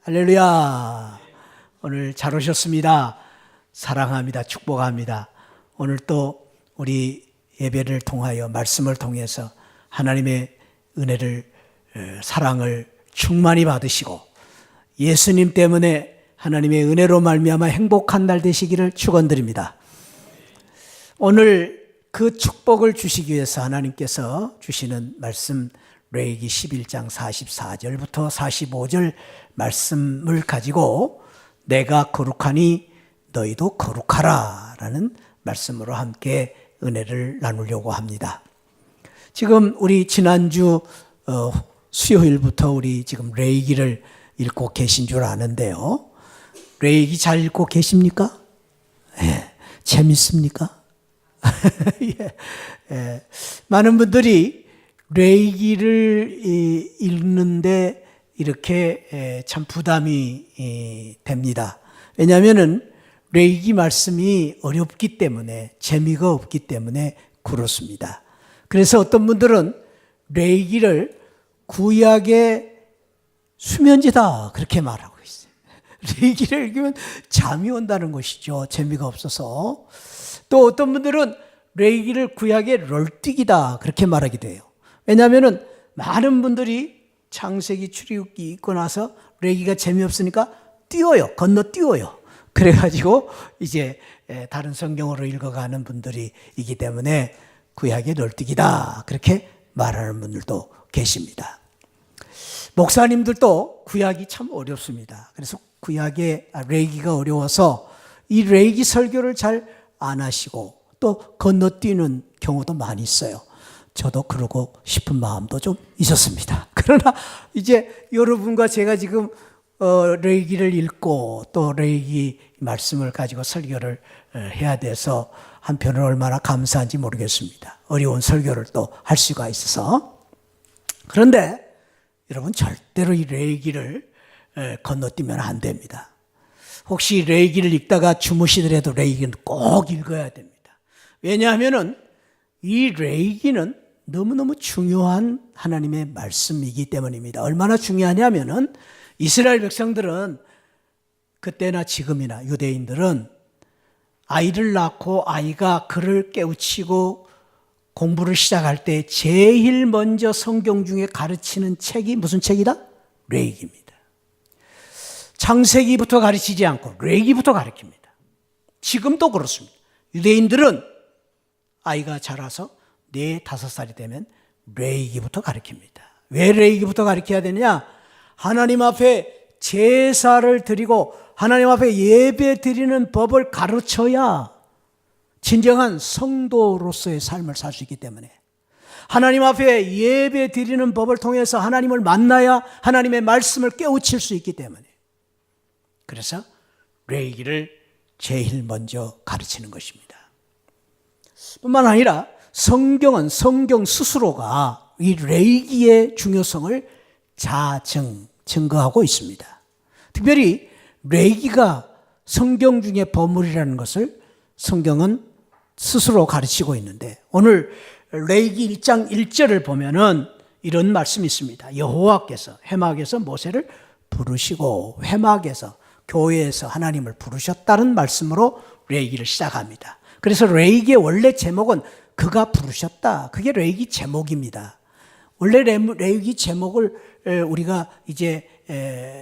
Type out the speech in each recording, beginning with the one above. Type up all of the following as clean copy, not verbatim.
할렐루야. 오늘 잘 오셨습니다. 사랑합니다. 축복합니다. 오늘 또 우리 예배를 통하여 말씀을 통해서 하나님의 은혜를 사랑을 충만히 받으시고 예수님 때문에 하나님의 은혜로 말미암아 행복한 날 되시기를 축원드립니다. 오늘 그 축복을 주시기 위해서 하나님께서 주시는 말씀 레위기 11장 44절부터 45절 말씀을 가지고 내가 거룩하니 너희도 거룩하라 라는 말씀으로 함께 은혜를 나누려고 합니다. 지금 우리 지난주 수요일부터 우리 지금 레위기를 읽고 계신 줄 아는데요. 레위기 잘 읽고 계십니까? 예. 재밌습니까? 예. 예. 많은 분들이 레위기를 읽는데 이렇게 참 부담이 됩니다. 왜냐하면 레위기 말씀이 어렵기 때문에 재미가 없기 때문에 그렇습니다. 그래서 어떤 분들은 레위기를 구약의 수면제다 그렇게 말하고 있어요. 레위기를 읽으면 잠이 온다는 것이죠. 재미가 없어서. 또 어떤 분들은 레위기를 구약의 럴뛰기다 그렇게 말하기도 해요. 왜냐하면 많은 분들이 창세기 출애굽기 읽고 나서 레위기가 재미없으니까 건너뛰어요. 그래가지고 이제 다른 성경으로 읽어가는 분들이 있기 때문에 구약의 널뛰기다 그렇게 말하는 분들도 계십니다. 목사님들도 구약이 참 어렵습니다. 그래서 레위기가 어려워서 이 레위기 설교를 잘 안 하시고 또 건너뛰는 경우도 많이 있어요. 저도 그러고 싶은 마음도 좀 있었습니다. 그러나 이제 여러분과 제가 지금 레위기를 읽고 또 레위기 말씀을 가지고 설교를 해야 돼서 한편으로 얼마나 감사한지 모르겠습니다. 어려운 설교를 또 할 수가 있어서. 그런데 여러분 절대로 이 레위기를 건너뛰면 안 됩니다. 혹시 레위기를 읽다가 주무시더라도 레위기는 꼭 읽어야 됩니다. 왜냐하면 이 레위기는 너무너무 중요한 하나님의 말씀이기 때문입니다. 얼마나 중요하냐면은 이스라엘 백성들은 그때나 지금이나 유대인들은 아이를 낳고 아이가 그를 깨우치고 공부를 시작할 때 제일 먼저 성경 중에 가르치는 책이 무슨 책이다? 레위기입니다. 창세기부터 가르치지 않고 레위기부터 가르칩니다. 지금도 그렇습니다. 유대인들은 아이가 자라서 4, 5살이 되면 레위기부터 가르칩니다. 왜 레위기부터 가르쳐야 되느냐? 하나님 앞에 제사를 드리고 하나님 앞에 예배 드리는 법을 가르쳐야 진정한 성도로서의 삶을 살 수 있기 때문에 하나님 앞에 예배 드리는 법을 통해서 하나님을 만나야 하나님의 말씀을 깨우칠 수 있기 때문에 그래서 레위기를 제일 먼저 가르치는 것입니다. 뿐만 아니라 성경은 성경 스스로가 이 레위기의 중요성을 증거하고 있습니다. 특별히 레위기가 성경 중에 보물이라는 것을 성경은 스스로 가르치고 있는데 오늘 레위기 1장 1절을 보면은 이런 말씀이 있습니다. 여호와께서 회막에서 모세를 부르시고 회막에서 교회에서 하나님을 부르셨다는 말씀으로 레위기를 시작합니다. 그래서 레위기의 원래 제목은 그가 부르셨다. 그게 레위기 제목입니다. 원래 레위기 제목을 우리가 이제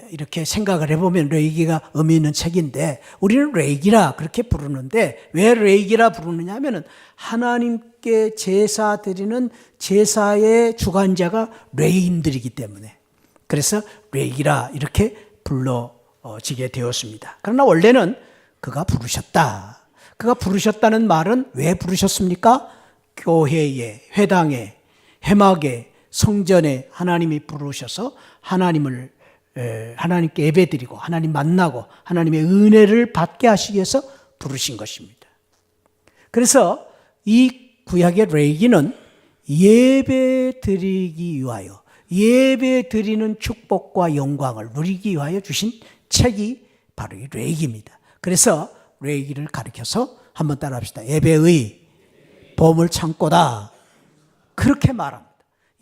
이렇게 생각을 해보면 레위기가 의미 있는 책인데 우리는 레위기라 그렇게 부르는데 왜 레위기라 부르느냐 하면은 하나님께 제사 드리는 제사의 주관자가 레위인들이기 때문에 그래서 레위기라 이렇게 불러지게 되었습니다. 그러나 원래는 그가 부르셨다. 그가 부르셨다는 말은 왜 부르셨습니까? 교회에, 회당에, 회막에, 성전에 하나님이 부르셔서 하나님께 예배드리고 하나님 만나고 하나님의 은혜를 받게 하시기 위해서 부르신 것입니다. 그래서 이 구약의 레위기는 예배 드리기 위하여 예배 드리는 축복과 영광을 누리기 위하여 주신 책이 바로 이 레위기입니다. 그래서 레위기를 가리켜서 한번 따라합시다. 예배의 보물 창고다. 그렇게 말합니다.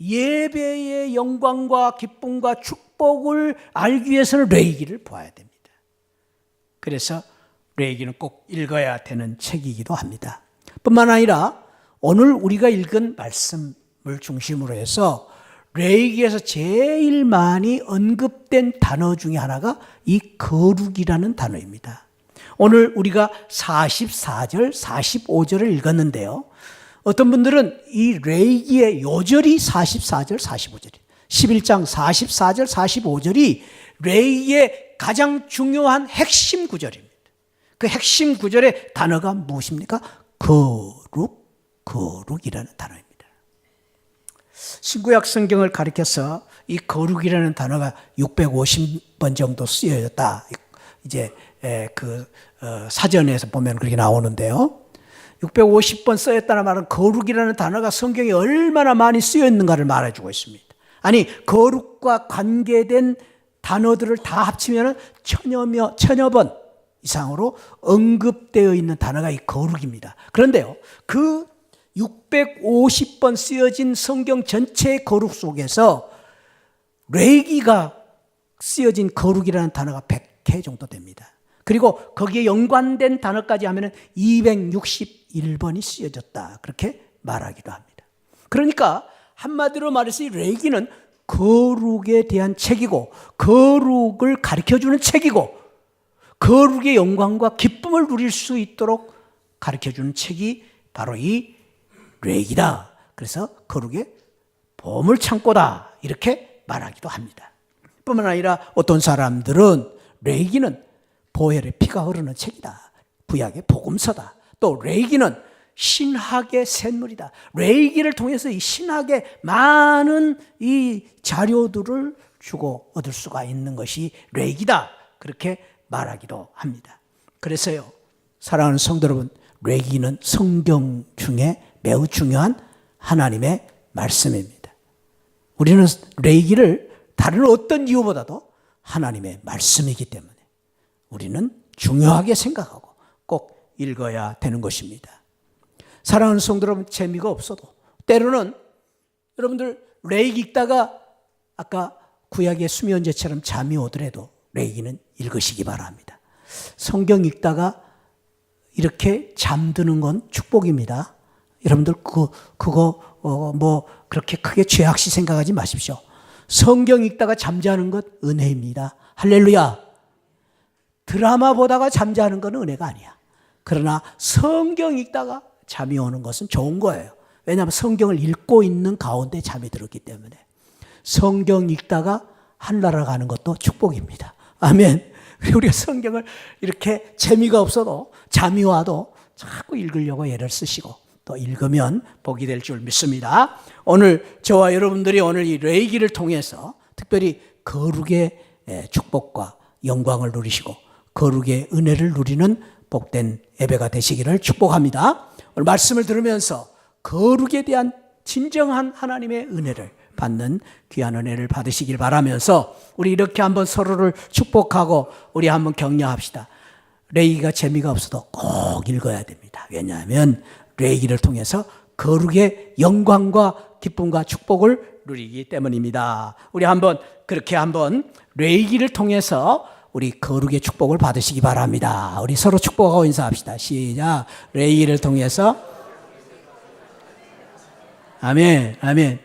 예배의 영광과 기쁨과 축복 축복을 알기 위해서는 레위기를 봐야 됩니다. 그래서 레위기는 꼭 읽어야 되는 책이기도 합니다. 뿐만 아니라 오늘 우리가 읽은 말씀을 중심으로 해서 레위기에서 제일 많이 언급된 단어 중에 하나가 이 거룩이라는 단어입니다. 오늘 우리가 44절, 45절을 읽었는데요. 어떤 분들은 이 레위기의 요절이 44절, 45절이에요. 11장 44절, 45절이 레위기의 가장 중요한 핵심 구절입니다. 그 핵심 구절의 단어가 무엇입니까? 거룩이라는 단어입니다. 신구약 성경을 가리켜서 이 거룩이라는 단어가 650번 정도 쓰여졌다. 이제 사전에서 보면 그렇게 나오는데요. 650번 쓰였다는 말은 거룩이라는 단어가 성경에 얼마나 많이 쓰여 있는가를 말해주고 있습니다. 아니, 거룩과 관계된 단어들을 다 합치면 천여 번 이상으로 언급되어 있는 단어가 이 거룩입니다. 그런데요, 그 650번 쓰여진 성경 전체의 거룩 속에서 레위기가 쓰여진 거룩이라는 단어가 100회 정도 됩니다. 그리고 거기에 연관된 단어까지 하면 261번이 쓰여졌다. 그렇게 말하기도 합니다. 그러니까 한마디로 말해서 이 레위기는 거룩에 대한 책이고, 거룩을 가르쳐주는 책이고, 거룩의 영광과 기쁨을 누릴 수 있도록 가르쳐주는 책이 바로 이 레위기다. 그래서 거룩의 보물창고다. 이렇게 말하기도 합니다. 뿐만 아니라 어떤 사람들은 레위기는 보혈의 피가 흐르는 책이다. 구약의 복음서다. 또 레위기는 신학의 샘물이다. 레위기를 통해서 이 신학의 많은 이 자료들을 주고 얻을 수가 있는 것이 레위기다. 그렇게 말하기도 합니다. 그래서요, 사랑하는 성도 여러분, 레위기는 성경 중에 매우 중요한 하나님의 말씀입니다. 우리는 레위기를 다른 어떤 이유보다도 하나님의 말씀이기 때문에 우리는 중요하게 생각하고 꼭 읽어야 되는 것입니다. 사랑하는 성도 여러분, 재미가 없어도 때로는 여러분들 레위기 읽다가 아까 구약의 수면제처럼 잠이 오더라도 레위기는 읽으시기 바랍니다. 성경 읽다가 이렇게 잠드는 건 축복입니다. 여러분들 그거 그렇게 크게 죄악시 생각하지 마십시오. 성경 읽다가 잠자는 것 은혜입니다. 할렐루야. 드라마 보다가 잠자는 건 은혜가 아니야. 그러나 성경 읽다가 잠이 오는 것은 좋은 거예요. 왜냐하면 성경을 읽고 있는 가운데 잠이 들었기 때문에. 성경 읽다가 하늘나라 가는 것도 축복입니다. 아멘. 우리가 성경을 이렇게 재미가 없어도 잠이 와도 자꾸 읽으려고 애를 쓰시고 또 읽으면 복이 될 줄 믿습니다. 오늘 저와 여러분들이 오늘 이 레위기를 통해서 특별히 거룩의 축복과 영광을 누리시고 거룩의 은혜를 누리는 복된 예배가 되시기를 축복합니다. 오늘 말씀을 들으면서 거룩에 대한 진정한 하나님의 은혜를 받는 귀한 은혜를 받으시길 바라면서 우리 이렇게 한번 서로를 축복하고 우리 한번 격려합시다. 레위기가 재미가 없어도 꼭 읽어야 됩니다. 왜냐하면 레위기를 통해서 거룩의 영광과 기쁨과 축복을 누리기 때문입니다. 우리 한번 그렇게 한번 레위기를 통해서 우리 거룩의 축복을 받으시기 바랍니다. 우리 서로 축복하고 인사합시다. 시작. 레위기를 통해서 아멘, 아멘.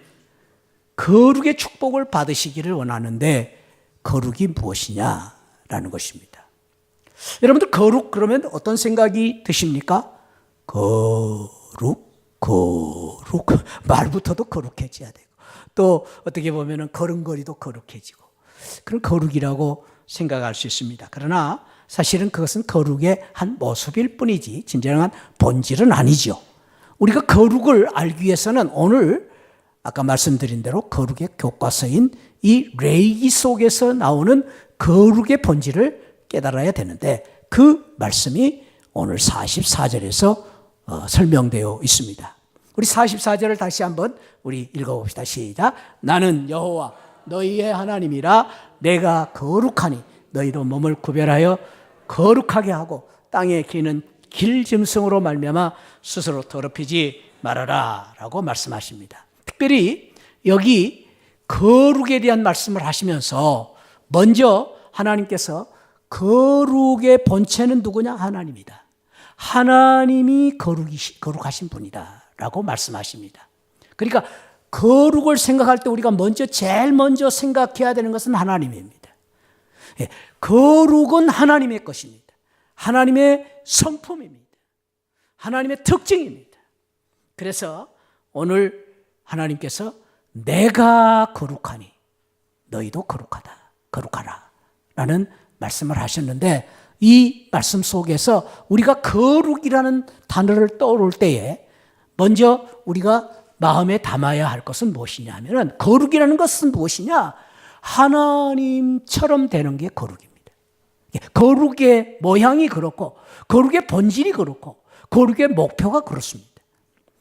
거룩의 축복을 받으시기를 원하는데 거룩이 무엇이냐라는 것입니다. 여러분들 거룩 그러면 어떤 생각이 드십니까? 거룩 말부터도 거룩해져야 되고 또 어떻게 보면 걸음걸이도 거룩해지고 그런 거룩이라고 생각할 수 있습니다. 그러나 사실은 그것은 거룩의 한 모습일 뿐이지 진정한 본질은 아니죠. 우리가 거룩을 알기 위해서는 오늘 아까 말씀드린 대로 거룩의 교과서인 이 레위기 속에서 나오는 거룩의 본질을 깨달아야 되는데 그 말씀이 오늘 44절에서 설명되어 있습니다. 우리 44절을 다시 한번 우리 읽어봅시다. 시작. 나는 여호와 너희의 하나님이라 내가 거룩하니 너희도 몸을 구별하여 거룩하게 하고 땅에 기는 길짐승으로 말미암아 스스로 더럽히지 말아라 라고 말씀하십니다. 특별히 여기 거룩에 대한 말씀을 하시면서 먼저 하나님께서 거룩의 본체는 누구냐? 하나님이다. 하나님이 거룩하신 분이다 라고 말씀하십니다. 그러니까 거룩을 생각할 때 우리가 제일 먼저 생각해야 되는 것은 하나님입니다. 예, 거룩은 하나님의 것입니다. 하나님의 성품입니다. 하나님의 특징입니다. 그래서 오늘 하나님께서 내가 거룩하니 너희도 거룩하라 라는 말씀을 하셨는데, 이 말씀 속에서 우리가 거룩이라는 단어를 떠올 때에 먼저 우리가 마음에 담아야 할 것은 무엇이냐 하면은, 거룩이라는 것은 무엇이냐? 하나님처럼 되는 게 거룩입니다. 거룩의 모양이 그렇고, 거룩의 본질이 그렇고, 거룩의 목표가 그렇습니다.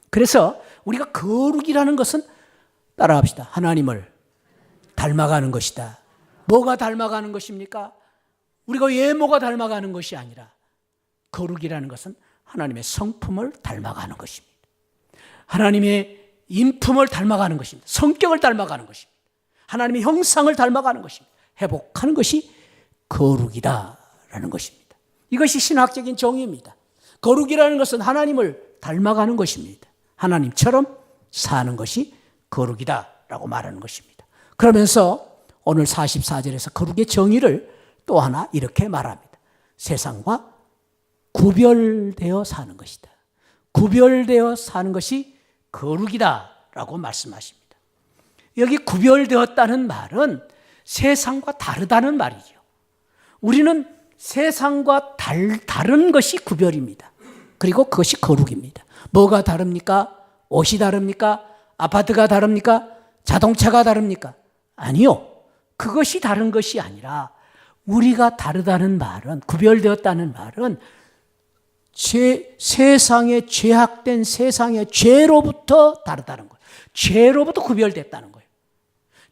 그래서 우리가 거룩이라는 것은, 따라합시다. 하나님을 닮아가는 것이다. 뭐가 닮아가는 것입니까? 우리가 외모가 닮아가는 것이 아니라, 거룩이라는 것은 하나님의 성품을 닮아가는 것입니다. 하나님의 인품을 닮아가는 것입니다. 성격을 닮아가는 것입니다. 하나님의 형상을 닮아가는 것입니다. 회복하는 것이 거룩이다라는 것입니다. 이것이 신학적인 정의입니다. 거룩이라는 것은 하나님을 닮아가는 것입니다. 하나님처럼 사는 것이 거룩이다라고 말하는 것입니다. 그러면서 오늘 44절에서 거룩의 정의를 또 하나 이렇게 말합니다. 세상과 구별되어 사는 것이다. 구별되어 사는 것이 거룩이다라고 말씀하십니다. 여기 구별되었다는 말은 세상과 다르다는 말이죠. 우리는 세상과 다른 것이 구별입니다. 그리고 그것이 거룩입니다. 뭐가 다릅니까? 옷이 다릅니까? 아파트가 다릅니까? 자동차가 다릅니까? 아니요. 그것이 다른 것이 아니라, 우리가 다르다는 말은, 구별되었다는 말은 세상에 죄악된 세상의 죄로부터 다르다는 거예요. 죄로부터 구별됐다는 거예요.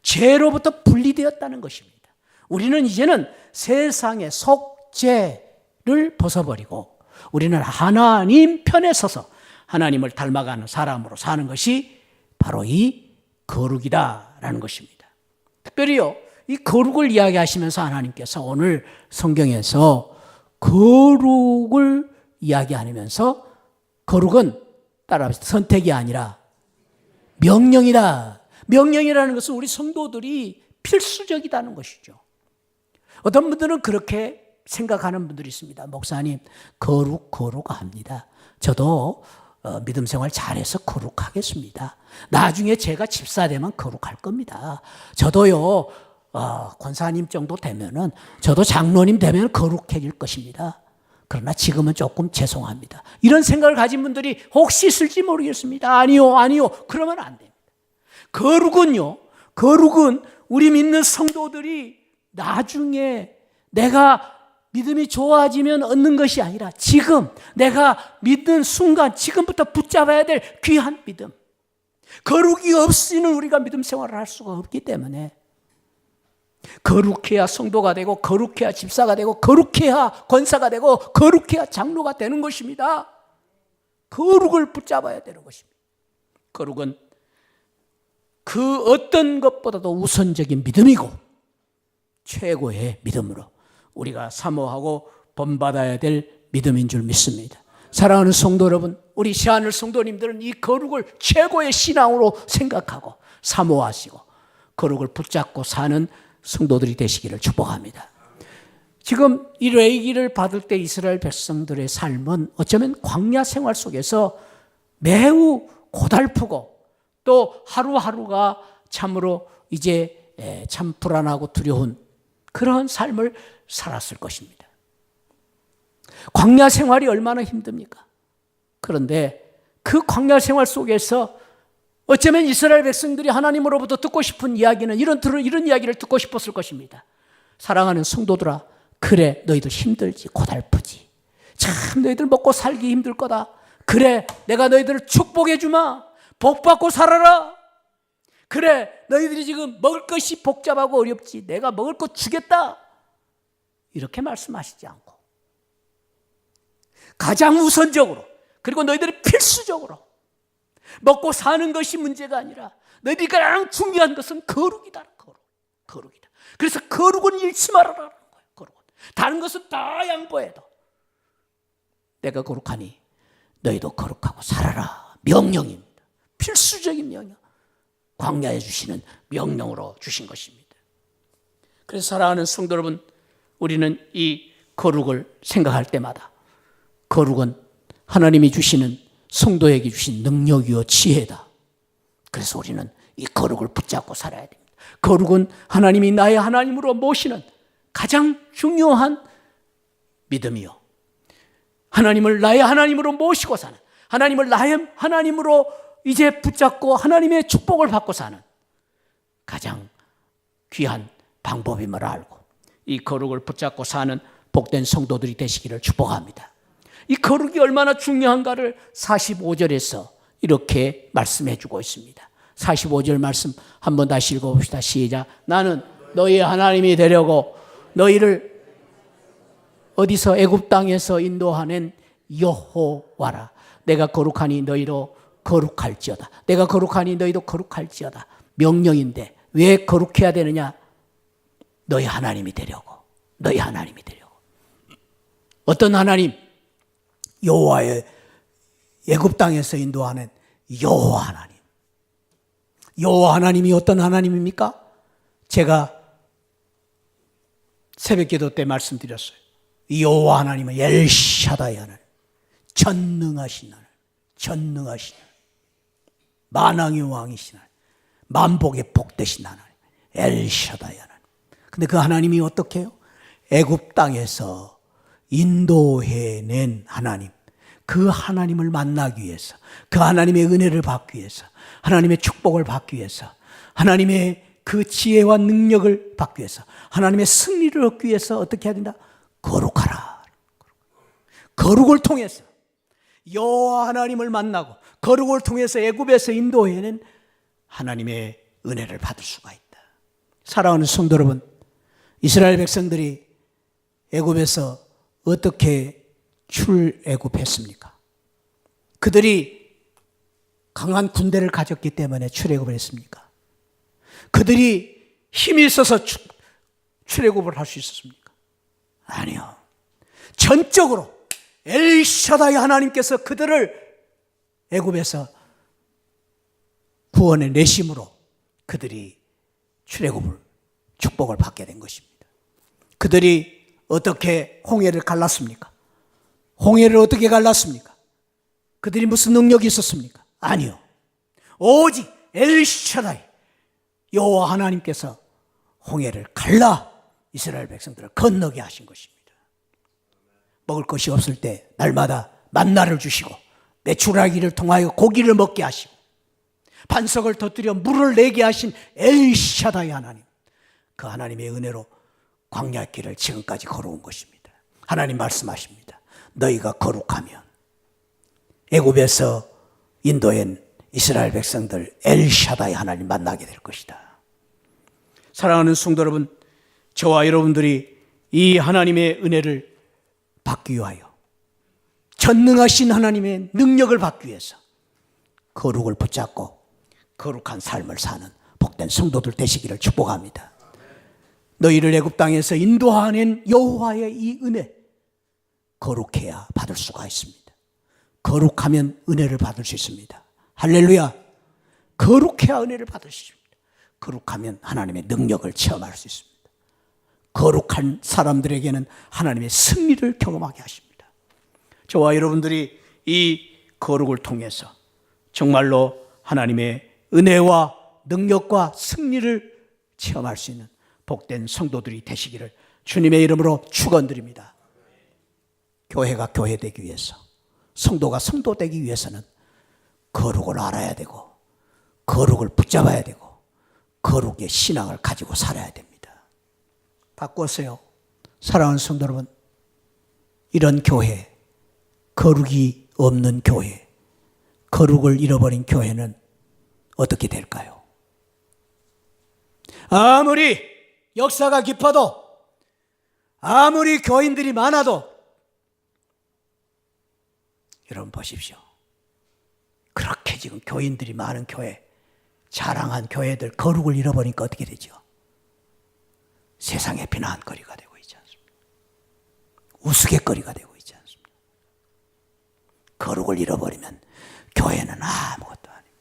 죄로부터 분리되었다는 것입니다. 우리는 이제는 세상의 속죄를 벗어버리고 우리는 하나님 편에 서서 하나님을 닮아가는 사람으로 사는 것이 바로 이 거룩이다라는 것입니다. 특별히요, 이 거룩을 이야기하시면서 하나님께서 오늘 성경에서 거룩을 이야기하면서, 거룩은 따라합시다. 선택이 아니라 명령이다. 명령이라는 것은 우리 성도들이 필수적이다는 것이죠. 어떤 분들은 그렇게 생각하는 분들이 있습니다. 목사님, 거룩합니다. 저도 믿음 생활 잘해서 거룩하겠습니다. 나중에 제가 집사 되면 거룩할 겁니다. 저도요, 권사님 정도 되면은, 저도 장로님 되면 거룩해질 것입니다. 그러나 지금은 조금 죄송합니다. 이런 생각을 가진 분들이 혹시 있을지 모르겠습니다. 아니요. 그러면 안 됩니다. 거룩은 우리 믿는 성도들이 나중에 내가 믿음이 좋아지면 얻는 것이 아니라, 지금 내가 믿는 순간, 지금부터 붙잡아야 될 귀한 믿음. 거룩이 없이는 우리가 믿음 생활을 할 수가 없기 때문에, 거룩해야 성도가 되고, 거룩해야 집사가 되고, 거룩해야 권사가 되고, 거룩해야 장로가 되는 것입니다. 거룩을 붙잡아야 되는 것입니다. 거룩은 그 어떤 것보다도 우선적인 믿음이고, 최고의 믿음으로 우리가 사모하고 본받아야 될 믿음인 줄 믿습니다. 사랑하는 성도 여러분, 우리 시하늘 성도님들은 이 거룩을 최고의 신앙으로 생각하고 사모하시고 거룩을 붙잡고 사는 성도들이 되시기를 축복합니다. 지금 이 레위기를 받을 때 이스라엘 백성들의 삶은 어쩌면 광야 생활 속에서 매우 고달프고, 또 하루하루가 참으로 이제 참 불안하고 두려운 그런 삶을 살았을 것입니다. 광야 생활이 얼마나 힘듭니까? 그런데 그 광야 생활 속에서 어쩌면 이스라엘 백성들이 하나님으로부터 듣고 싶은 이야기는 이런 이야기를 듣고 싶었을 것입니다. 사랑하는 성도들아, 그래, 너희들 힘들지, 고달프지. 참 너희들 먹고 살기 힘들 거다. 그래, 내가 너희들을 축복해 주마. 복 받고 살아라. 그래, 너희들이 지금 먹을 것이 복잡하고 어렵지. 내가 먹을 것 주겠다. 이렇게 말씀하시지 않고, 가장 우선적으로, 그리고 너희들이 필수적으로 먹고 사는 것이 문제가 아니라 너희들이 가장 중요한 것은 거룩이다. 거룩이다. 그래서 거룩은 잃지 말아라는 거예요. 거룩은. 다른 것은 다 양보해도 내가 거룩하니 너희도 거룩하고 살아라. 명령입니다. 필수적인 명령. 광야에 주시는 명령으로 주신 것입니다. 그래서 사랑하는 성도 여러분, 우리는 이 거룩을 생각할 때마다 거룩은 하나님이 주시는 성도에게 주신 능력이요 지혜다. 그래서 우리는 이 거룩을 붙잡고 살아야 됩니다. 거룩은 하나님이 나의 하나님으로 모시는 가장 중요한 믿음이요, 하나님을 나의 하나님으로 모시고 사는, 하나님을 나의 하나님으로 이제 붙잡고 하나님의 축복을 받고 사는 가장 귀한 방법임을 알고 이 거룩을 붙잡고 사는 복된 성도들이 되시기를 축복합니다. 이 거룩이 얼마나 중요한가를 45절에서 이렇게 말씀해 주고 있습니다. 45절 말씀 한번 다시 읽어봅시다. 시작. 나는 너희의 하나님이 되려고 너희를 어디서 애굽 땅에서 인도하는 여호와라. 내가 거룩하니 너희도 거룩할지어다. 내가 거룩하니 너희도 거룩할지어다. 명령인데 왜 거룩해야 되느냐? 너희 하나님이 되려고. 너희 하나님이 되려고. 어떤 하나님? 여호와의 애굽 땅에서 인도하는 여호와 하나님. 여호와 하나님이 어떤 하나님입니까? 제가 새벽기도 때 말씀드렸어요. 여호와 하나님은 엘샤다이 하나님, 전능하신 하나님, 전능하신 하나님, 만왕의 왕이신 하나님, 만복의 복되신 하나님, 엘샤다이 하나님. 근데 그 하나님이 어떻게 해요? 애굽 땅에서 인도해낸 하나님, 그 하나님을 만나기 위해서, 그 하나님의 은혜를 받기 위해서, 하나님의 축복을 받기 위해서, 하나님의 그 지혜와 능력을 받기 위해서, 하나님의 승리를 얻기 위해서 어떻게 해야 된다? 거룩하라. 거룩을 통해서 여호와 하나님을 만나고 거룩을 통해서 애굽에서 인도해낸 하나님의 은혜를 받을 수가 있다. 사랑하는 성도 여러분, 이스라엘 백성들이 애굽에서 어떻게 출애굽했습니까? 그들이 강한 군대를 가졌기 때문에 출애굽을 했습니까? 그들이 힘이 있어서 출애굽을 할 수 있었습니까? 아니요. 전적으로 엘샤다이 하나님께서 그들을 애굽에서 구원해 내심으로 그들이 출애굽을 축복을 받게 된 것입니다. 그들이 어떻게 홍해를 갈랐습니까? 홍해를 어떻게 갈랐습니까? 그들이 무슨 능력이 있었습니까? 아니요. 오직 엘샤다이 여호와 하나님께서 홍해를 갈라 이스라엘 백성들을 건너게 하신 것입니다. 먹을 것이 없을 때 날마다 만나를 주시고 메추라기를 통하여 고기를 먹게 하시고 반석을 터뜨려 물을 내게 하신 엘샤다이 하나님, 그 하나님의 은혜로 광야의 길을 지금까지 걸어온 것입니다. 하나님 말씀하십니다. 너희가 거룩하면 애굽에서 인도한 이스라엘 백성들 엘샤다이 하나님 만나게 될 것이다. 사랑하는 성도 여러분, 저와 여러분들이 이 하나님의 은혜를 받기 위하여, 전능하신 하나님의 능력을 받기 위해서 거룩을 붙잡고 거룩한 삶을 사는 복된 성도들 되시기를 축복합니다. 너희를 애굽 땅에서 인도하는 여호와의 이 은혜, 거룩해야 받을 수가 있습니다. 거룩하면 은혜를 받을 수 있습니다. 할렐루야. 거룩해야 은혜를 받을 수 있습니다. 거룩하면 하나님의 능력을 체험할 수 있습니다. 거룩한 사람들에게는 하나님의 승리를 경험하게 하십니다. 저와 여러분들이 이 거룩을 통해서 정말로 하나님의 은혜와 능력과 승리를 체험할 수 있는 복된 성도들이 되시기를 주님의 이름으로 축원드립니다. 교회가 교회되기 위해서, 성도가 성도되기 위해서는 거룩을 알아야 되고 거룩을 붙잡아야 되고 거룩의 신앙을 가지고 살아야 됩니다. 바꾸었어요. 사랑하는 성도 여러분, 이런 교회, 거룩이 없는 교회, 거룩을 잃어버린 교회는 어떻게 될까요? 아무리 역사가 깊어도, 아무리 교인들이 많아도, 여러분 보십시오. 그렇게 지금 교인들이 많은 교회 자랑한 교회들 거룩을 잃어버리니까 어떻게 되죠? 세상의 비난거리가 되고 있지 않습니까? 우스갯거리가 되고 있지 않습니까? 거룩을 잃어버리면 교회는 아무것도 아닙니다.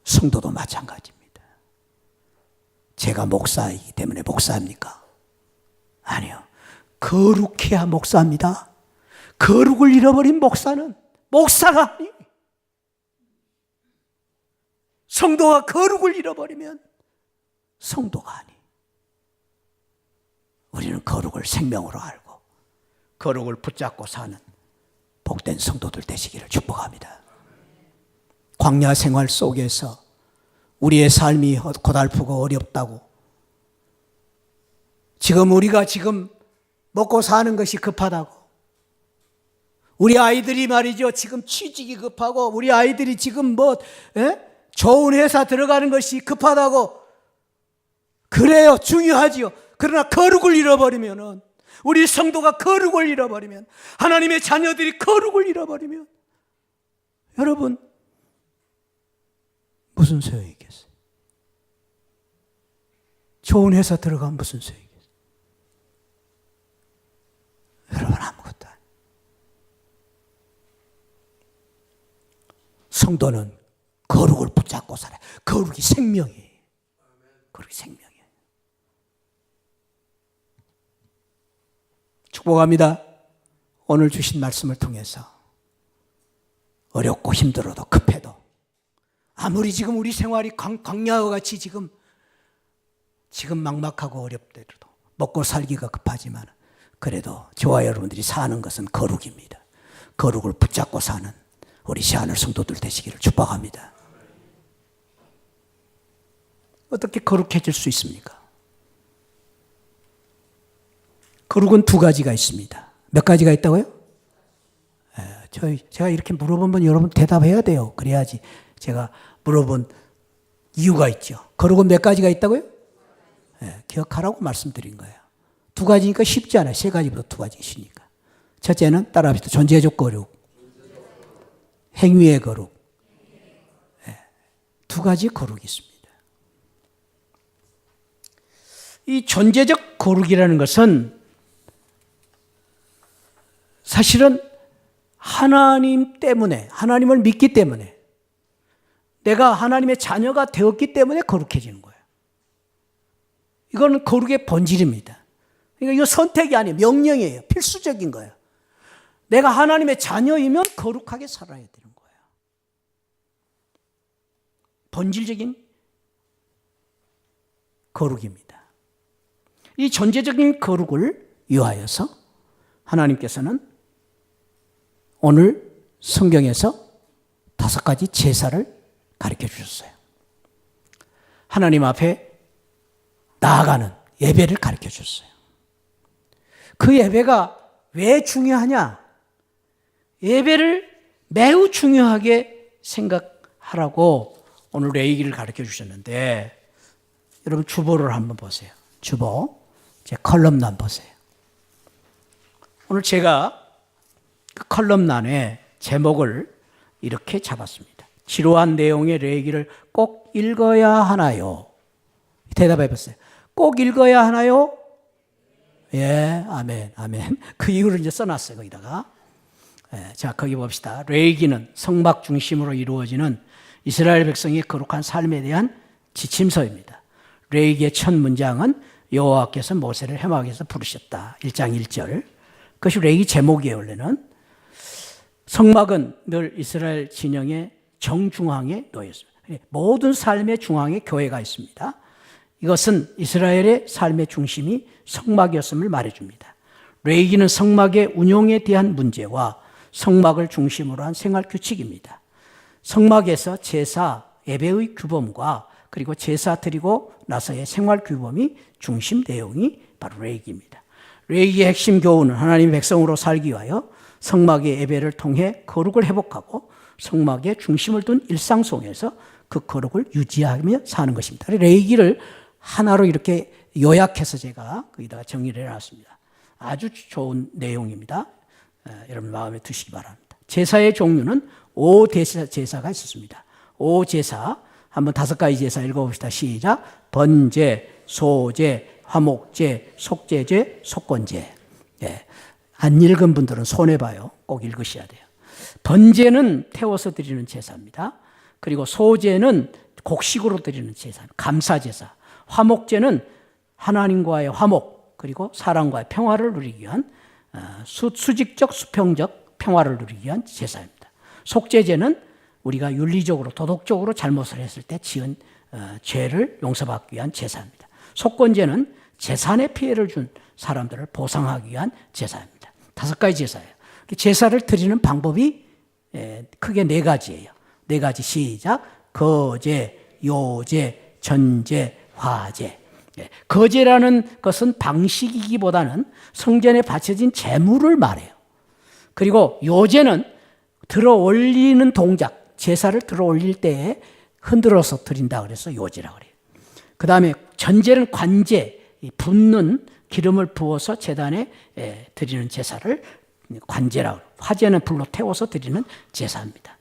성도도 마찬가지입니다. 제가 목사이기 때문에 목사입니까? 아니요. 거룩해야 목사입니다. 거룩을 잃어버린 목사는 목사가 아니에요. 성도가 거룩을 잃어버리면 성도가 아니. 우리는 거룩을 생명으로 알고 거룩을 붙잡고 사는 복된 성도들 되시기를 축복합니다. 광야 생활 속에서 우리의 삶이 고달프고 어렵다고, 지금 우리가 지금 먹고 사는 것이 급하다고, 우리 아이들이 말이죠, 지금 취직이 급하고, 우리 아이들이 지금 좋은 회사 들어가는 것이 급하다고, 그래요, 중요하지요. 그러나 거룩을 잃어버리면은, 우리 성도가 거룩을 잃어버리면, 하나님의 자녀들이 거룩을 잃어버리면, 여러분 무슨 소용이 있겠어요? 좋은 회사 들어가면 무슨 소용이 있겠어요? 여러분 아무것도 아니에요. 성도는 거룩을 붙잡고 살아요. 거룩이 생명이에요. 거룩이 생명이에요. 축복합니다. 오늘 주신 말씀을 통해서 어렵고 힘들어도 급해도, 아무리 지금 우리 생활이 광야와 같이 지금 막막하고 어렵더라도, 먹고 살기가 급하지만 그래도 저와 여러분들이 사는 것은 거룩입니다. 거룩을 붙잡고 사는 우리 시하늘 성도들 되시기를 축복합니다. 어떻게 거룩해질 수 있습니까? 거룩은 두 가지가 있습니다. 몇 가지가 있다고요? 제가 이렇게 물어보면 여러분 대답해야 돼요. 그래야지 제가 물어본 이유가 있죠. 거룩은 몇 가지가 있다고요? 기억하라고 말씀드린 거예요. 두 가지니까 쉽지 않아요. 세 가지보다 두 가지가 쉬니까. 첫째는 따라합시다. 존재적 거룩, 행위의 거룩. 두 가지 거룩이 있습니다. 이 존재적 거룩이라는 것은 사실은 하나님 때문에, 하나님을 믿기 때문에, 내가 하나님의 자녀가 되었기 때문에 거룩해지는 거예요. 이거는 거룩의 본질입니다. 그러니까 이거 선택이 아니에요. 명령이에요. 필수적인 거예요. 내가 하나님의 자녀이면 거룩하게 살아야 되는 거예요. 본질적인 거룩입니다. 이 존재적인 거룩을 위하여서 하나님께서는 오늘 성경에서 5가지 제사를 가르쳐 주셨어요. 하나님 앞에 나아가는 예배를 가르쳐 주셨어요. 그 예배가 왜 중요하냐? 예배를 매우 중요하게 생각하라고 오늘 레위기를 가르쳐 주셨는데, 여러분 주보를 한번 보세요. 주보, 제 컬럼란 보세요. 오늘 제가 그 컬럼란에 제목을 이렇게 잡았습니다. 지루한 내용의 레위기를 꼭 읽어야 하나요? 대답해 보세요. 꼭 읽어야 하나요? 예, 아멘, 아멘. 그 이유를 이제 써놨어요, 거기다가. 자, 거기 봅시다. 레위기는 성막 중심으로 이루어지는 이스라엘 백성의 거룩한 삶에 대한 지침서입니다. 레위기의 첫 문장은 여호와께서 모세를 회막에서 부르셨다. 1장 1절. 그것이 레위기 제목이에요, 원래는. 성막은 늘 이스라엘 진영의 정중앙에 놓여 있습니다. 모든 삶의 중앙에 교회가 있습니다. 이것은 이스라엘의 삶의 중심이 성막이었음을 말해줍니다. 레위기는 성막의 운용에 대한 문제와 성막을 중심으로 한 생활 규칙입니다. 성막에서 제사, 예배의 규범과 그리고 제사 드리고 나서의 생활 규범이 중심 내용이 바로 레위기입니다. 레위기의 핵심 교훈은 하나님의 백성으로 살기 위하여 성막의 예배를 통해 거룩을 회복하고 성막에 중심을 둔 일상 속에서 그 거룩을 유지하며 사는 것입니다. 레위기를 하나로 이렇게 요약해서 제가 거기다가 정리를 해놨습니다. 아주 좋은 내용입니다. 여러분 마음에 두시기 바랍니다. 제사의 종류는 5대제사가 있었습니다. 5제사, 한번 5가지 제사 읽어봅시다. 시작. 번제, 소제, 화목제, 속제제, 속건제. 예. 안 읽은 분들은 손해봐요. 꼭 읽으셔야 돼요. 번제는 태워서 드리는 제사입니다. 그리고 소제는 곡식으로 드리는 제사, 감사제사. 화목제는 하나님과의 화목, 그리고 사람과의 평화를 누리기 위한 수직적, 수평적 평화를 누리기 위한 제사입니다. 속죄제는 우리가 윤리적으로, 도덕적으로 잘못을 했을 때 지은 죄를 용서받기 위한 제사입니다. 속건제는 재산에 피해를 준 사람들을 보상하기 위한 제사입니다. 5가지 제사예요. 제사를 드리는 방법이 크게 4가지예요. 4가지 시작. 거제, 요제, 전제, 화제. 거제라는 것은 방식이기보다는 성전에 바쳐진 제물을 말해요. 그리고 요제는 들어 올리는 동작, 제사를 들어 올릴 때에 흔들어서 드린다 그래서 요제라고 그래요. 그 다음에 전제는 관제, 붓는 기름을 부어서 제단에 드리는 제사를 관제라고 해요. 화제는 불로 태워서 드리는 제사입니다.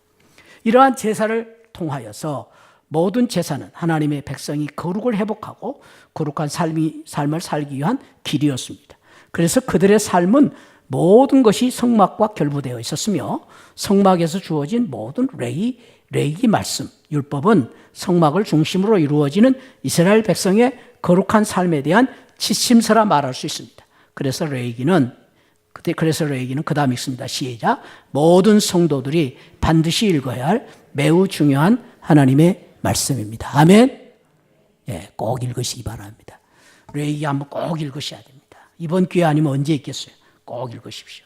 이러한 제사를 통하여서 모든 제사는 하나님의 백성이 거룩을 회복하고 거룩한 삶을 살기 위한 길이었습니다. 그래서 그들의 삶은 모든 것이 성막과 결부되어 있었으며 성막에서 주어진 모든 레위기 말씀, 율법은 성막을 중심으로 이루어지는 이스라엘 백성의 거룩한 삶에 대한 지침서라 말할 수 있습니다. 그래서 레위기는 그 다음 읽습니다. 시작. 모든 성도들이 반드시 읽어야 할 매우 중요한 하나님의 말씀입니다. 아멘. 예, 꼭 읽으시기 바랍니다. 레위기 한번 꼭 읽으셔야 됩니다. 이번 기회 아니면 언제 읽겠어요? 꼭 읽으십시오.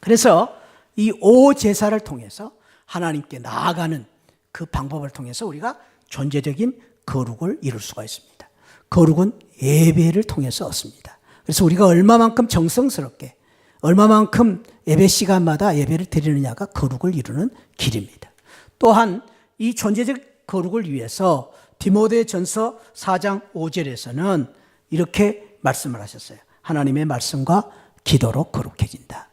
그래서 이 5제사를 통해서 하나님께 나아가는 그 방법을 통해서 우리가 존재적인 거룩을 이룰 수가 있습니다. 거룩은 예배를 통해서 얻습니다. 그래서 우리가 얼마만큼 정성스럽게, 얼마만큼 예배 시간마다 예배를 드리느냐가 거룩을 이루는 길입니다. 또한 이 존재적 거룩을 위해서 디모데전서 4장 5절에서는 이렇게 말씀을 하셨어요. 하나님의 말씀과 기도로 거룩해진다.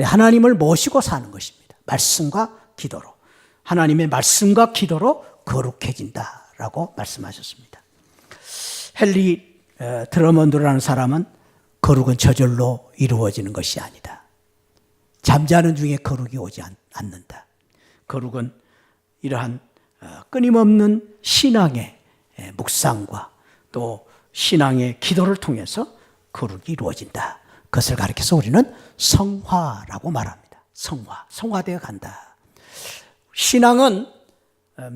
하나님을 모시고 사는 것입니다. 말씀과 기도로. 하나님의 말씀과 기도로 거룩해진다라고 말씀하셨습니다. 헨리 드러먼드라는 사람은 거룩은 저절로 이루어지는 것이 아니다. 잠자는 중에 거룩이 오지 않는다. 거룩은 이러한 끊임없는 신앙의 묵상과 또 신앙의 기도를 통해서 거룩이 이루어진다. 그것을 가리켜서 우리는 성화라고 말합니다. 성화되어 간다. 신앙은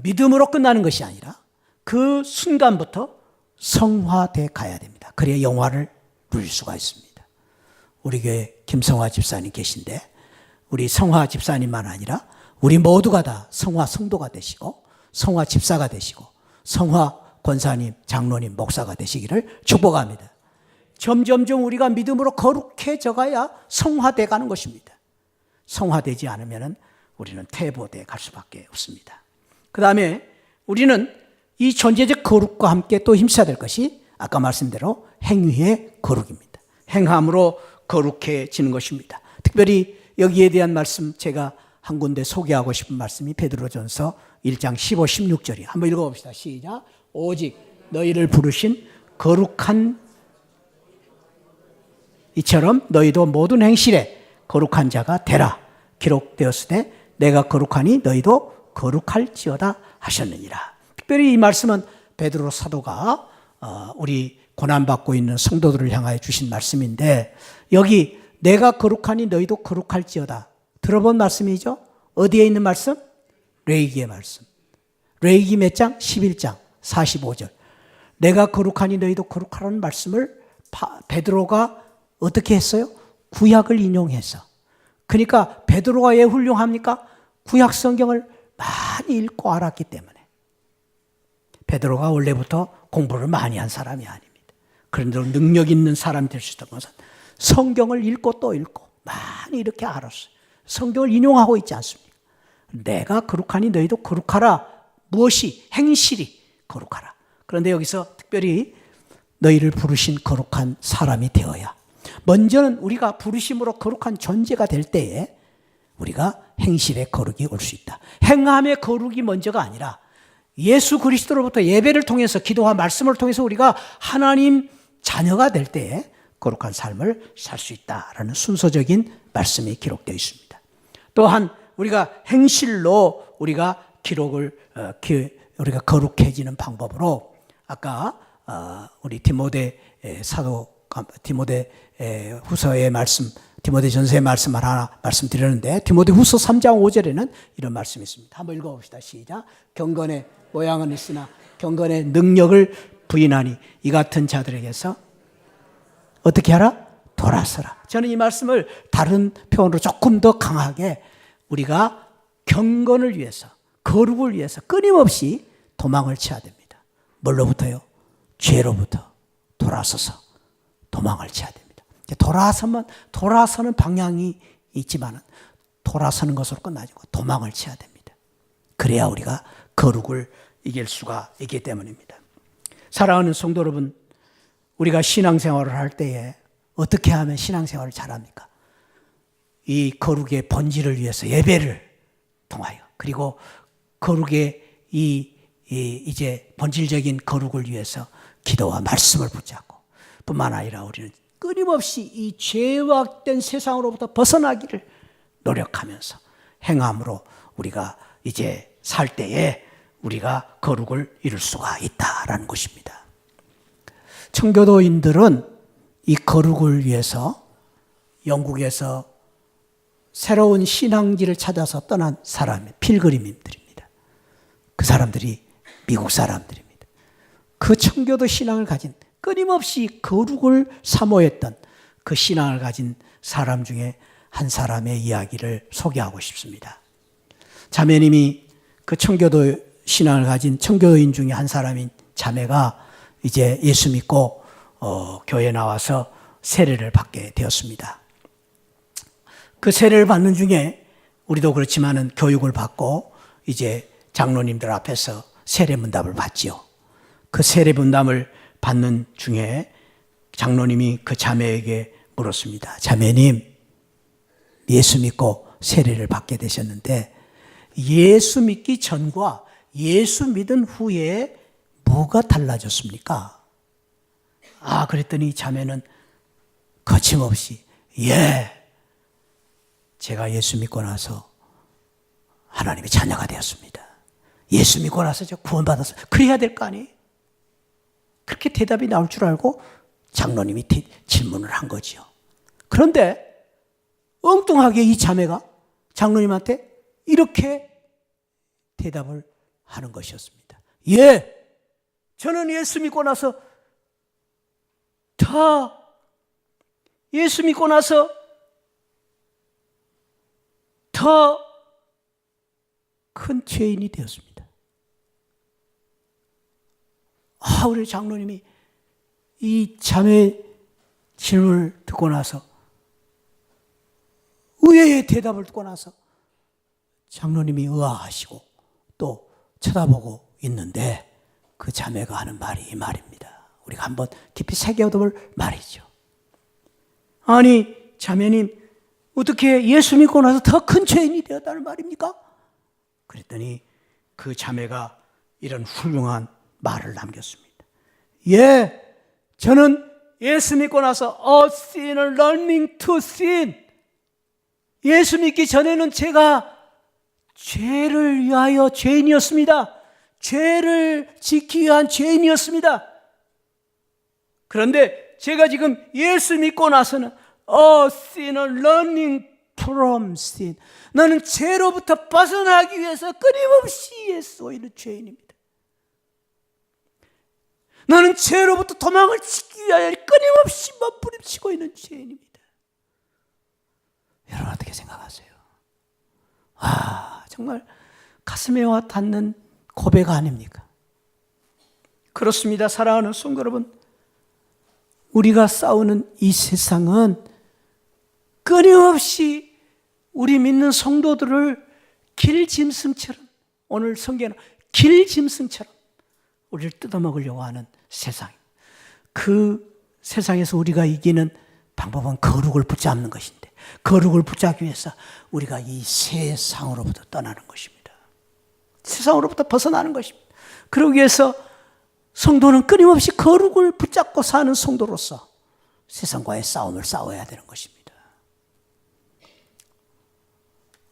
믿음으로 끝나는 것이 아니라 그 순간부터 성화되어 가야 됩니다. 그래야 영화를 누릴 수가 있습니다. 우리 교회 김성화 집사님 계신데 우리 성화 집사님만 아니라 우리 모두가 다 성화 성도가 되시고 성화 집사가 되시고 성화 권사님, 장로님, 목사가 되시기를 축복합니다. 점점점 우리가 믿음으로 거룩해져 가야 성화돼 가는 것입니다. 성화되지 않으면 우리는 퇴보돼 갈 수밖에 없습니다. 그 다음에 우리는 이 존재적 거룩과 함께 또 힘써야 될 것이 아까 말씀대로 행위의 거룩입니다. 행함으로 거룩해지는 것입니다. 특별히 여기에 대한 말씀 제가 한 군데 소개하고 싶은 말씀이 베드로전서 1장 15, 16절이에요. 한번 읽어봅시다. 시작. 오직 너희를 부르신 거룩한 이처럼 너희도 모든 행실에 거룩한 자가 되라. 기록되었으되 내가 거룩하니 너희도 거룩할지어다 하셨느니라. 특별히 이 말씀은 베드로 사도가 우리 고난받고 있는 성도들을 향하여 주신 말씀인데 여기 내가 거룩하니 너희도 거룩할지어다. 들어본 말씀이죠? 어디에 있는 말씀? 레위기의 말씀. 레위기 몇 장? 11장 45절. 내가 거룩하니 너희도 거룩하라는 말씀을 베드로가 어떻게 했어요? 구약을 인용해서. 그러니까 베드로가 왜 훌륭합니까? 구약 성경을 많이 읽고 알았기 때문에. 베드로가 원래부터 공부를 많이 한 사람이 아닙니다. 그런데 능력 있는 사람이 될 수 있던 것은 성경을 읽고 또 읽고 많이 이렇게 알았어요. 성경을 인용하고 있지 않습니까? 내가 거룩하니 너희도 거룩하라. 무엇이? 행실이 거룩하라. 그런데 여기서 특별히 너희를 부르신 거룩한 사람이 되어야. 먼저는 우리가 부르심으로 거룩한 존재가 될 때에 우리가 행실의 거룩이 올 수 있다. 행함의 거룩이 먼저가 아니라 예수 그리스도로부터 예배를 통해서 기도와 말씀을 통해서 우리가 하나님 자녀가 될 때에 거룩한 삶을 살 수 있다라는 순서적인 말씀이 기록되어 있습니다. 또한 우리가 행실로 우리가 우리가 거룩해지는 방법으로 아까 우리 디모데 후서의 말씀, 디모데 전서의 말씀을 하나 말씀드렸는데 디모데 후서 3장 5절에는 이런 말씀이 있습니다. 한번 읽어봅시다. 시작. 경건의 모양은 있으나 경건의 능력을 부인하니 이 같은 자들에게서 어떻게 하라? 돌아서라. 저는 이 말씀을 다른 표현으로 조금 더 강하게 우리가 경건을 위해서, 거룩을 위해서 끊임없이 도망을 쳐야 됩니다. 뭘로부터요? 죄로부터 돌아서서 도망을 쳐야 됩니다. 돌아서는 방향이 있지만 돌아서는 것으로 끝나지 않고 도망을 쳐야 됩니다. 그래야 우리가 거룩을 이길 수가 있기 때문입니다. 사랑하는 성도 여러분, 우리가 신앙생활을 할 때에 어떻게 하면 신앙생활을 잘합니까? 이 거룩의 본질을 위해서 예배를 통하여, 그리고 거룩의 이제 본질적인 거룩을 위해서 기도와 말씀을 붙잡고, 뿐만 아니라 우리는 끊임없이 이 죄악된 세상으로부터 벗어나기를 노력하면서 행함으로 우리가 이제 살 때에 우리가 거룩을 이룰 수가 있다라는 것입니다. 청교도인들은 이 거룩을 위해서 영국에서 새로운 신앙지를 찾아서 떠난 사람의 필그림들입니다. 그 사람들이 미국 사람들입니다. 그 청교도 신앙을 가진, 끊임없이 거룩을 사모했던 그 신앙을 가진 사람 중에 한 사람의 이야기를 소개하고 싶습니다. 자매님이 그 청교도 신앙을 가진 청교도인 중에 한 사람인 자매가 이제 예수 믿고 교회에 나와서 세례를 받게 되었습니다. 그 세례를 받는 중에 우리도 그렇지만은 교육을 받고 이제 장로님들 앞에서 세례 문답을 받지요. 그 세례 문답을 받는 중에 장로님이 그 자매에게 물었습니다. 자매님, 예수 믿고 세례를 받게 되셨는데 예수 믿기 전과 예수 믿은 후에 뭐가 달라졌습니까? 그랬더니 자매는 거침없이 제가 예수 믿고 나서 하나님의 자녀가 되었습니다. 예수 믿고 나서 저 구원받았어요. 그래야 될 거 아니에요? 그렇게 대답이 나올 줄 알고 장로님이 질문을 한 거지요. 그런데 엉뚱하게 이 자매가 장로님한테 이렇게 대답을 하는 것이었습니다. 저는 예수 믿고 나서 더 큰 죄인이 되었습니다. 우리 장로님이 이 자매 질문을 듣고 나서, 의외의 대답을 듣고 나서 장로님이 의아하시고 또 쳐다보고 있는데 그 자매가 하는 말이 이 말입니다. 우리가 한번 깊이 새겨볼 말이죠. 아니, 자매님, 어떻게 예수 믿고 나서 더 큰 죄인이 되었다는 말입니까? 그랬더니 그 자매가 이런 훌륭한 말을 남겼습니다. 저는 예수 믿고 나서 a sinner learning to sin. 예수 믿기 전에는 제가 죄를 위하여 죄인이었습니다. 죄를 지키기 위한 죄인이었습니다. 그런데 제가 지금 예수 믿고 나서는 a sinner learning from sin. 나는 죄로부터 벗어나기 위해서 끊임없이 애쓰고 죄인입니다. 나는 죄로부터 도망을 치기 위하여 끊임없이 몸부림치고 있는 죄인입니다. 여러분 어떻게 생각하세요? 정말 가슴에 와 닿는 고백 아닙니까? 그렇습니다. 사랑하는 성도 여러분, 우리가 싸우는 이 세상은 끊임없이 우리 믿는 성도들을 길짐승처럼, 오늘 성경에는 길짐승처럼 우리를 뜯어먹으려고 하는 세상입니다. 그 세상에서 우리가 이기는 방법은 거룩을 붙잡는 것인데, 거룩을 붙잡기 위해서 우리가 이 세상으로부터 떠나는 것입니다. 세상으로부터 벗어나는 것입니다. 그러기 위해서 성도는 끊임없이 거룩을 붙잡고 사는 성도로서 세상과의 싸움을 싸워야 되는 것입니다.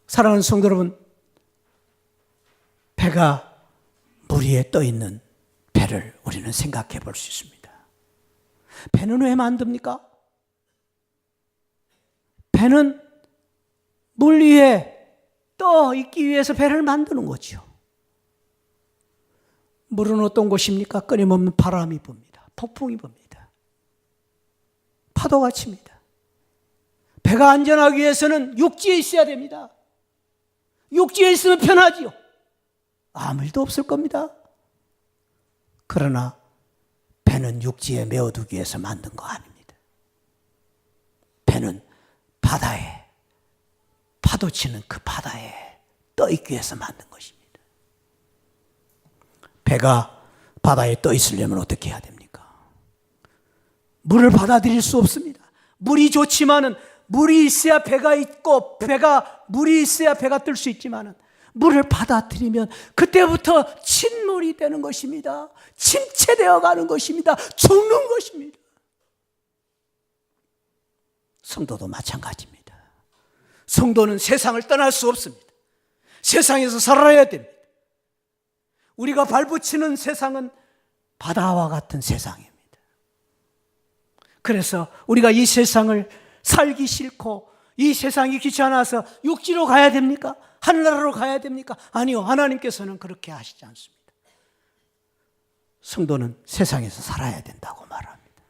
사랑하는 성도 여러분, 배가 물 위에 떠 있는 배를 우리는 생각해 볼 수 있습니다. 배는 왜 만듭니까? 배는 물 위에 떠 있기 위해서 배를 만드는 거죠. 물은 어떤 곳입니까? 끊임없는 바람이 붑니다. 폭풍이 붑니다. 파도가 칩니다. 배가 안전하기 위해서는 육지에 있어야 됩니다. 육지에 있으면 편하지요. 아무 일도 없을 겁니다. 그러나 배는 육지에 메어두기 위해서 만든 거 아닙니다. 배는 바다에, 파도치는 그 바다에 떠있기 위해서 만든 것입니다. 배가 바다에 떠 있으려면 어떻게 해야 됩니까? 물을 받아들일 수 없습니다. 물이 좋지만은 물이 있어야 배가 있고 물이 있어야 배가 뜰 수 있지만은 물을 받아들이면 그때부터 침몰이 되는 것입니다. 침체되어 가는 것입니다. 죽는 것입니다. 성도도 마찬가지입니다. 성도는 세상을 떠날 수 없습니다. 세상에서 살아야 됩니다. 우리가 발붙이는 세상은 바다와 같은 세상입니다. 그래서 우리가 이 세상을 살기 싫고 이 세상이 귀찮아서 육지로 가야 됩니까? 하늘나라로 가야 됩니까? 아니요, 하나님께서는 그렇게 하시지 않습니다. 성도는 세상에서 살아야 된다고 말합니다.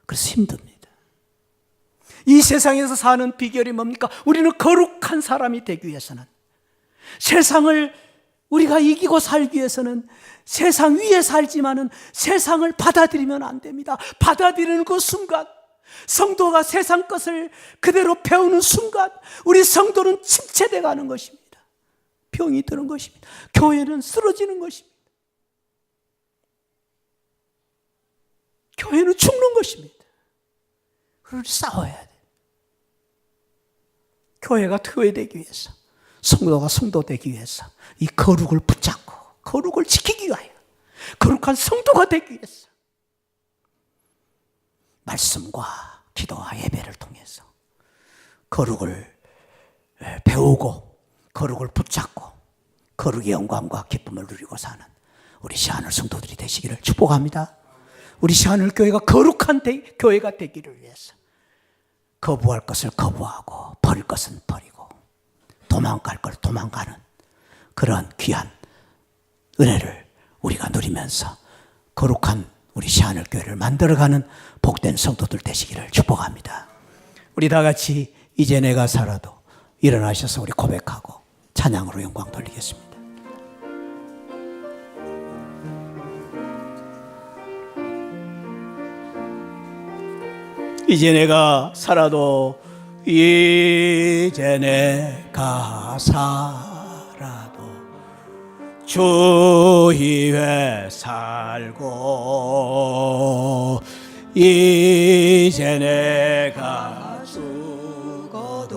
그래서 힘듭니다. 이 세상에서 사는 비결이 뭡니까? 우리는 거룩한 사람이 되기 위해서는, 세상을 우리가 이기고 살기 위해서는 세상 위에 살지만은 세상을 받아들이면 안 됩니다. 받아들이는 그 순간, 성도가 세상 것을 그대로 배우는 순간 우리 성도는 침체돼 가는 것입니다. 병이 드는 것입니다. 교회는 쓰러지는 것입니다. 교회는 죽는 것입니다. 그걸 싸워야 돼요. 교회가 교회되기 위해서, 성도가 성도되기 위해서 이 거룩을 붙잡고 거룩을 지키기 위하여, 거룩한 성도가 되기 위해서 말씀과 기도와 예배를 통해서 거룩을 배우고 거룩을 붙잡고 거룩의 영광과 기쁨을 누리고 사는 우리 시하늘 성도들이 되시기를 축복합니다. 우리 시하늘 교회가 거룩한 교회가 되기를 위해서 거부할 것을 거부하고 버릴 것은 버리고 도망갈 걸 도망가는 그런 귀한 은혜를 우리가 누리면서 거룩한 우리 시하늘 교회를 만들어가는 복된 성도들 되시기를 축복합니다. 우리 다 같이 이제 내가 살아도 일어나셔서 우리 고백하고 찬양으로 영광 돌리겠습니다. 이제 내가 살아도, 이제 내가 살아도 주 위에 살고, 이제 내가 죽어도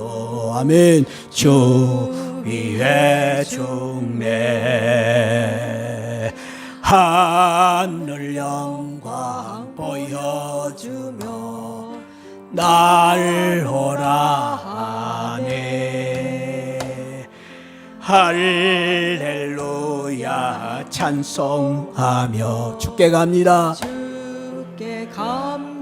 아멘 주 위에 죽네. 하늘 영광 보여주며 날 오라 하네. 할렐루야 찬송하며 주께 갑니다.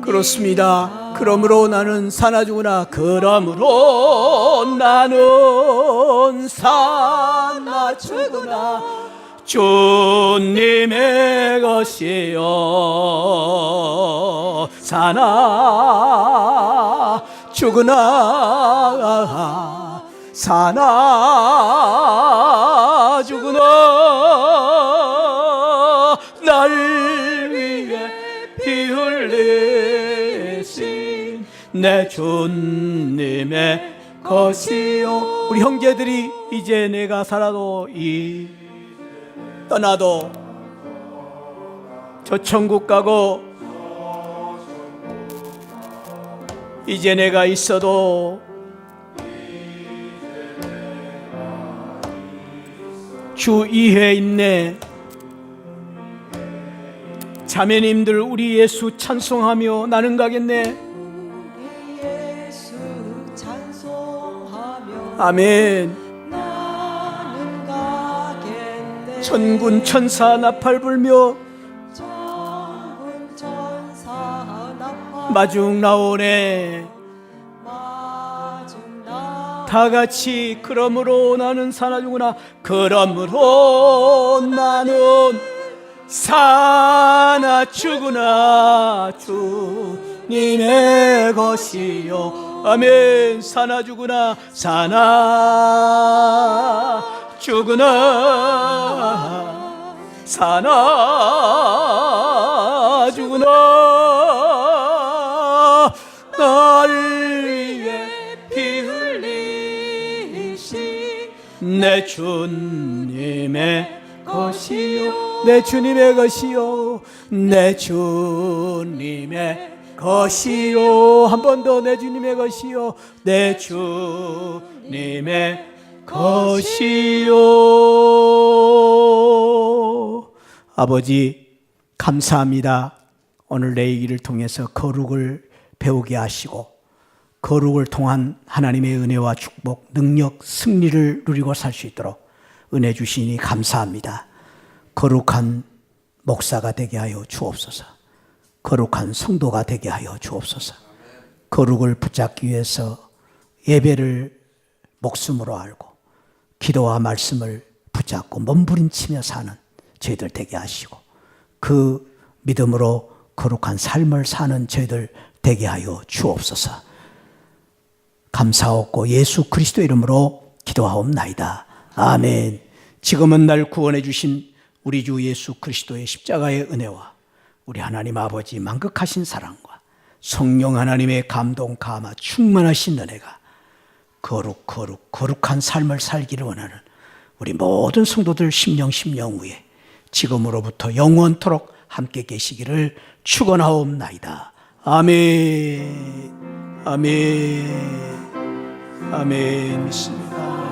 그렇습니다. 그러므로 나는 사나 죽으나, 그러므로 나는 사나 죽으나 주님의 것이요. 사나 죽으나, 사나 죽으나 날 위해 피 흘리신 내 주님의 것이요. 우리 형제들이 이제 내가 살아도 떠나도 저 천국 가고, 이제 내가 있어도 주 이해 있네. 자매님들 우리 예수 찬송하며 나는 가겠네. 우리 예수 찬송하며 아멘. 나는 가겠네. 천군 천사 나팔 불며 천군 천사 나팔 마중 나오네. 마중 나 다 같이 그러므로 나는 사나주구나. 그러므로 나는 사나주구나. 주님의 것이요. 아멘. 사나주구나. 사나주구나. 사나주구나. 나를 위해 피 흘리신 내 주님의 것이요. 내 주님의 것이요. 내 주님의 것이요. 한 번 더. 내 주님의 것이요. 내 주님의 것이요. 아버지 감사합니다. 오늘 내 얘기를 통해서 거룩을 배우게 하시고 거룩을 통한 하나님의 은혜와 축복, 능력, 승리를 누리고 살 수 있도록 은혜 주시니 감사합니다. 거룩한 목사가 되게 하여 주옵소서. 거룩한 성도가 되게 하여 주옵소서. 거룩을 붙잡기 위해서 예배를 목숨으로 알고 기도와 말씀을 붙잡고 몸부림치며 사는 저희들 되게 하시고 그 믿음으로 거룩한 삶을 사는 저희들 되게 하여 주옵소서. 감사하고 예수 그리스도 이름으로 기도하옵나이다. 아멘. 지금은 날 구원해 주신 우리 주 예수 그리스도의 십자가의 은혜와 우리 하나님 아버지 만극하신 사랑과 성령 하나님의 감동 감화 충만하신 은혜가 거룩한 삶을 살기를 원하는 우리 모든 성도들 심령 위에 지금으로부터 영원토록 함께 계시기를 축원하옵나이다. 아멘. 아멘. 아멘. 믿습니다.